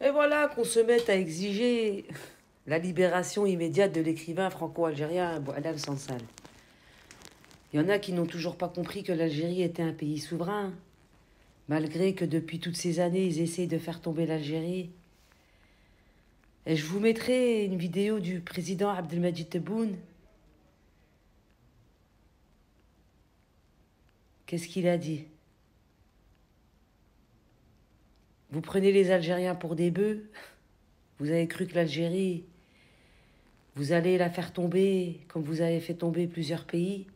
Et voilà qu'on se met à exiger la libération immédiate de l'écrivain franco-algérien Boualem Sansal. Il y en a qui n'ont toujours pas compris que l'Algérie était un pays souverain, malgré que depuis toutes ces années, ils essayent de faire tomber l'Algérie. Et je vous mettrai une vidéo du président Abdelmadjid Tebboune. Qu'est-ce qu'il a dit? Vous prenez les Algériens pour des bœufs? Vous avez cru que l'Algérie, vous allez la faire tomber comme vous avez fait tomber plusieurs pays?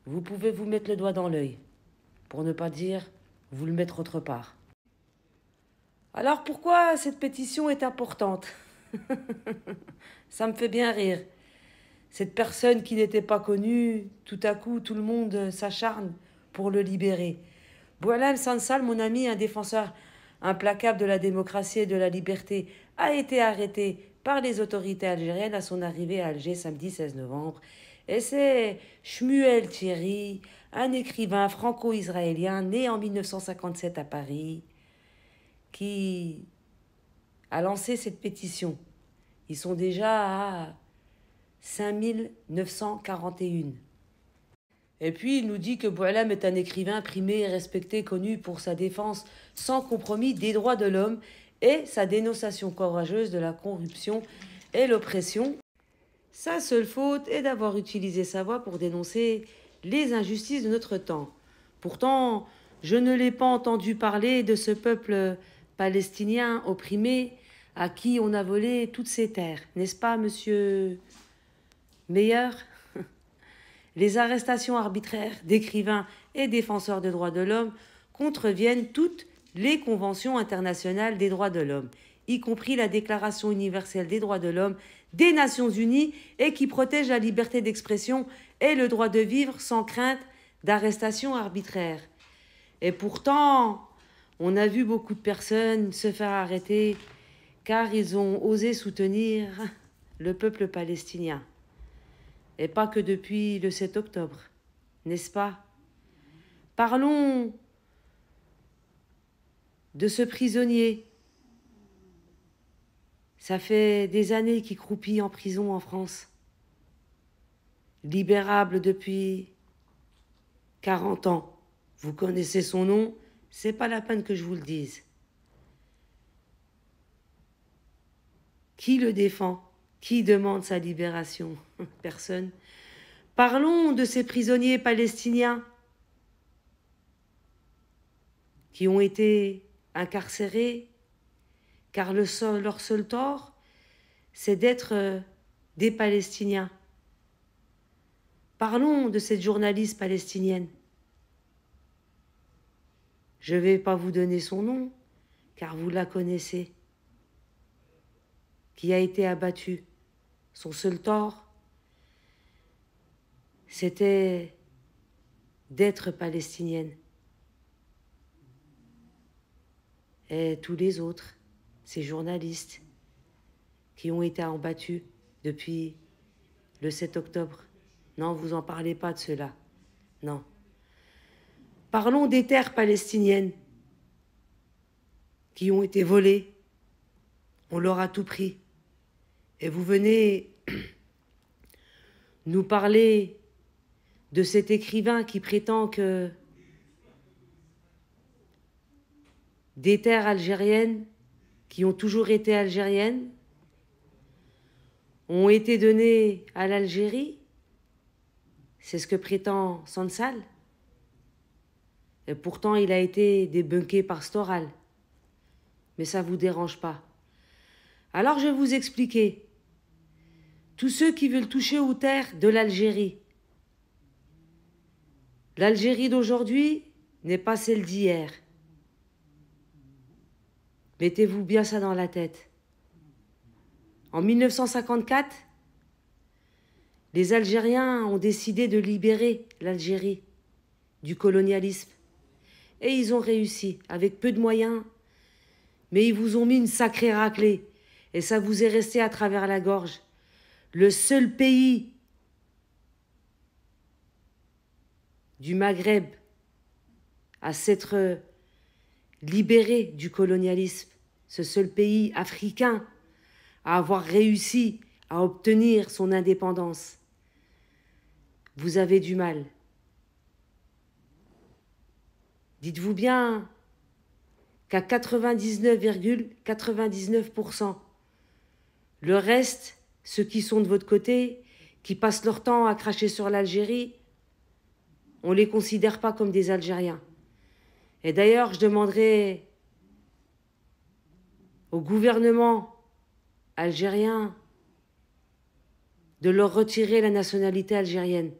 Vous pouvez vous mettre le doigt dans l'œil, pour ne pas dire vous le mettre autre part. Alors pourquoi cette pétition est importante? Ça me fait bien rire. Cette personne qui n'était pas connue, tout à coup, tout le monde s'acharne pour le libérer. Boualem Sansal, mon ami, un défenseur implacable de la démocratie et de la liberté, a été arrêté par les autorités algériennes à son arrivée à Alger samedi 16 novembre. Et c'est Shmuel Thierry, un écrivain franco-israélien né en 1957 à Paris, qui a lancé cette pétition. Ils sont déjà à 5941. Et puis il nous dit que Boualem est un écrivain primé, respecté, connu pour sa défense sans compromis des droits de l'homme et sa dénonciation courageuse de la corruption et l'oppression. Sa seule faute est d'avoir utilisé sa voix pour dénoncer les injustices de notre temps. Pourtant, je ne l'ai pas entendu parler de ce peuple palestinien opprimé à qui on a volé toutes ses terres. N'est-ce pas, monsieur Meyer? Les arrestations arbitraires d'écrivains et défenseurs des droits de l'homme contreviennent toutes les conventions internationales des droits de l'homme, y compris la Déclaration universelle des droits de l'homme des Nations unies et qui protège la liberté d'expression et le droit de vivre sans crainte d'arrestation arbitraire. Et pourtant, on a vu beaucoup de personnes se faire arrêter car ils ont osé soutenir le peuple palestinien. Et pas que depuis le 7 octobre, n'est-ce pas? Parlons de ce prisonnier. Ça fait des années qu'il croupit en prison en France. Libérable depuis 40 ans. Vous connaissez son nom, c'est pas la peine que je vous le dise. Qui le défend? Qui demande sa libération? Personne. Parlons de ces prisonniers palestiniens qui ont été incarcérés car leur seul tort, c'est d'être des Palestiniens. Parlons de cette journaliste palestinienne. Je ne vais pas vous donner son nom, car vous la connaissez, qui a été abattue. Son seul tort, c'était d'être palestinienne. Et tous les autres, ces journalistes qui ont été abattus depuis le 7 octobre. Non, vous en parlez pas de cela. Non. Parlons des terres palestiniennes qui ont été volées. On leur a tout pris. Et vous venez nous parler de cet écrivain qui prétend que des terres algériennes, qui ont toujours été algériennes, ont été données à l'Algérie. C'est ce que prétend Sansal. Et pourtant, il a été débunké par Storal. Mais ça ne vous dérange pas. Alors, je vais vous expliquer. Tous ceux qui veulent toucher aux terres de l'Algérie. L'Algérie d'aujourd'hui n'est pas celle d'hier. Mettez-vous bien ça dans la tête. En 1954, les Algériens ont décidé de libérer l'Algérie du colonialisme. Et ils ont réussi, avec peu de moyens. Mais ils vous ont mis une sacrée raclée. Et ça vous est resté à travers la gorge. Le seul pays du Maghreb à s'être libéré du colonialisme, ce seul pays africain à avoir réussi à obtenir son indépendance. Vous avez du mal. Dites-vous bien qu'à 99,99%, le reste, ceux qui sont de votre côté, qui passent leur temps à cracher sur l'Algérie, on ne les considère pas comme des Algériens. Et d'ailleurs, je demanderai au gouvernement algérien de leur retirer la nationalité algérienne.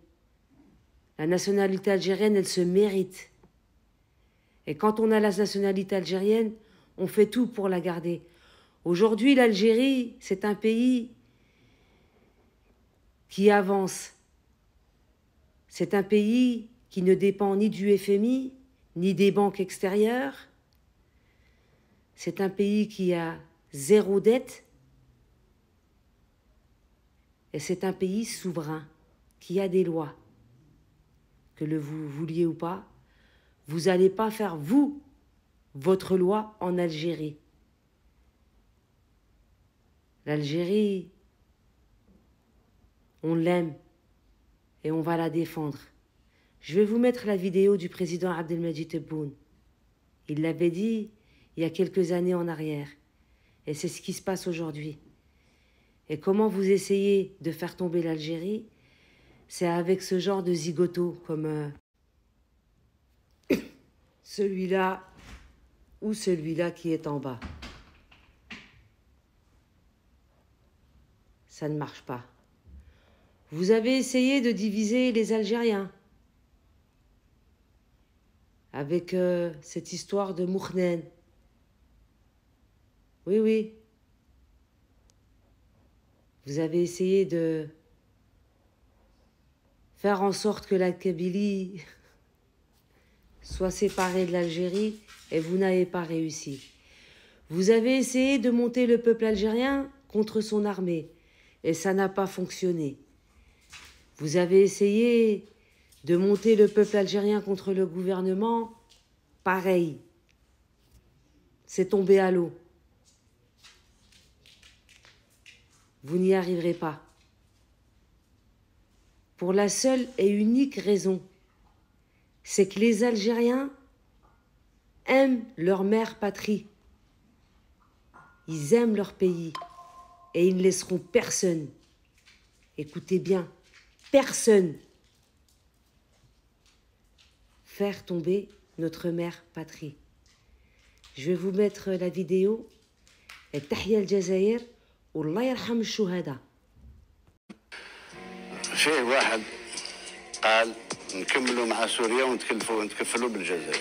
La nationalité algérienne, elle se mérite. Et quand on a la nationalité algérienne, on fait tout pour la garder. Aujourd'hui, l'Algérie, c'est un pays qui avance. C'est un pays qui ne dépend ni du FMI, ni des banques extérieures. C'est un pays qui a zéro dette. Et c'est un pays souverain, qui a des lois. Que vous vouliez ou pas, vous n'allez pas faire, vous, votre loi en Algérie. L'Algérie, on l'aime et on va la défendre. Je vais vous mettre la vidéo du président Abdelmadjid Tebboune. Il l'avait dit il y a quelques années en arrière. Et c'est ce qui se passe aujourd'hui. Et comment vous essayez de faire tomber l'Algérie, c'est avec ce genre de zigoto comme celui-là ou celui-là qui est en bas. Ça ne marche pas. Vous avez essayé de diviser les Algériens avec cette histoire de Mouknen. Oui, oui. Vous avez essayé de faire en sorte que la Kabylie soit séparée de l'Algérie et vous n'avez pas réussi. Vous avez essayé de monter le peuple algérien contre son armée et ça n'a pas fonctionné. Vous avez essayé de monter le peuple algérien contre le gouvernement, pareil. C'est tombé à l'eau. Vous n'y arriverez pas. Pour la seule et unique raison, c'est que les Algériens aiment leur mère patrie. Ils aiment leur pays et ils ne laisseront personne, écoutez bien, personne, faire tomber notre mère patrie. Je vais vous mettre la vidéo. Et Tahia al-Jazair, والله يرحم الشهداء. فيه واحد قال نكملوا مع سوريا ونتكفلوا بالجزائر.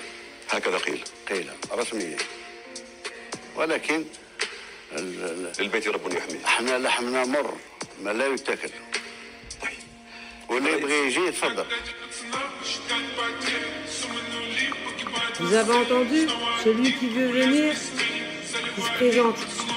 هكذا قيل رسميا. ولكن للبيت رب يحميه. احنا لحمنا مر ما لا يتاكل. طيب. واللي يبغي يجي يتفضل. Vous avez entendu? Celui qui veut venir, il se présente.